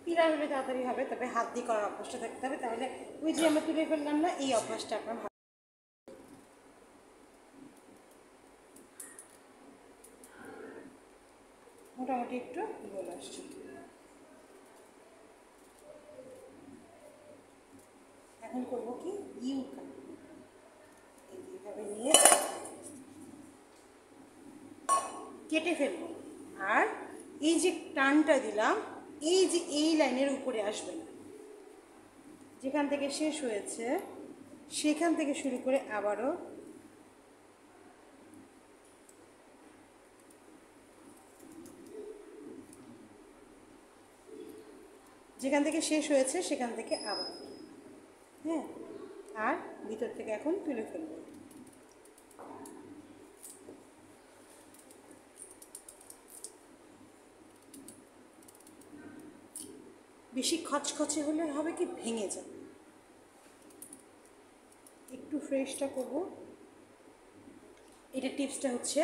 Pillar হলে তাড়াতাড়ি হবে, তবে হাত দিয়ে করার অভ্যাসটা থাকতে হবে, তাহলে ওই যে আমরা তুলে ফেললাম না, এই অভ্যাসটা আপনার মোটামুটি একটু গোল আসছে। এখন করবো কি ইউ কাট, এইভাবে নিয়ে কেটে ফেলবো। আর এই যে টানটা দিলাম, এই যে এই লাইনের উপরে আসবে না, যেখান থেকে শেষ হয়েছে সেখান থেকে শুরু করে আবারও যেখান থেকে শেষ হয়েছে সেখান থেকে আবার, হ্যাঁ, আর ভিতর থেকে এখন তুলে ফেলবো। বেশি খচখচে হলে হবে কি ভেঙে যাবে। একটু ফ্রেশটা করবো। এটা টিপসটা হচ্ছে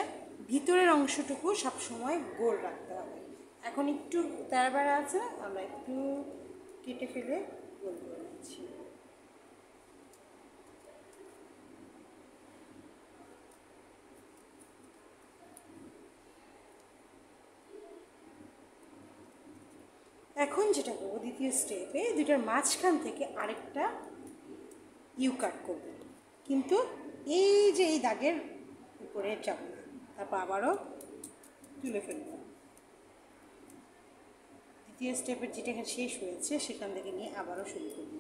ভিতরের অংশটুকু সবসময় গোল রাখতে হবে। এখন একটু তারবারা আছে, আমরা একটু কেটে ফেলে গোল করে নিচ্ছি। এখন যেটা করবো, দ্বিতীয় স্টেপে দুটার মাঝখান থেকে আরেকটা ইউ কাট করব, কিন্তু এই যে এই দাগের উপরে যাব না, তারপর আবারও তুলে ফেলব। দ্বিতীয় স্টেপের যেটা এখানে শেষ হয়েছে সেখান থেকে নিয়ে আবারও শুরু করব।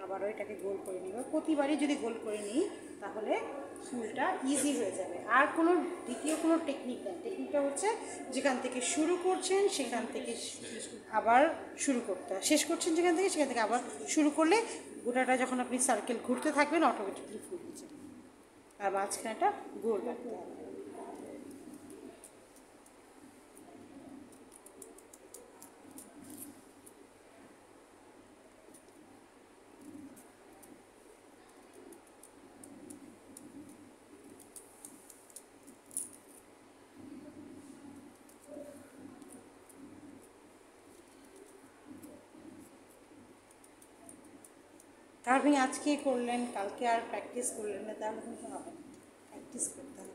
আবারও এটাকে গোল করে নিব। প্রতিবারই যদি গোল করে নিই তাহলে ফুলটা ইজি হয়ে যাবে। আর কোনো দ্বিতীয় কোনো টেকনিক নেই। টেকনিকটা হচ্ছে যেখান থেকে শুরু করছেন সেখান থেকে আবার শুরু করতে হয়, শেষ করছেন যেখান থেকে সেখান থেকে আবার শুরু করলে গোটাটা যখন আপনি সার্কেল ঘুরতে থাকবেন অটোমেটিকলি ফুল হয়ে যাবে। আর মাঝখানেটা গোল রাখতে হবে। আর আপনি আজকে করলেন, কালকে আর প্র্যাকটিস করলেন না, তাহলে কিন্তু হবে না। প্র্যাকটিস করতে হবে।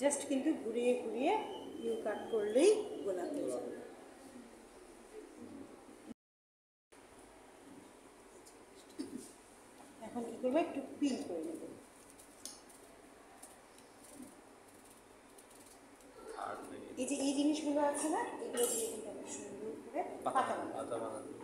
জাস্ট কিন্তু ঘুরিয়ে ঘুরিয়ে ইউ কাট করলেই গোলাপ হয়ে যাবে। এখন কী করবো, একটু পিল করে নেব। এই যে এই জিনিসগুলো আছে না, এগুলো দিয়ে কিন্তু আমরা সুন্দর করে পাতা বানাবো।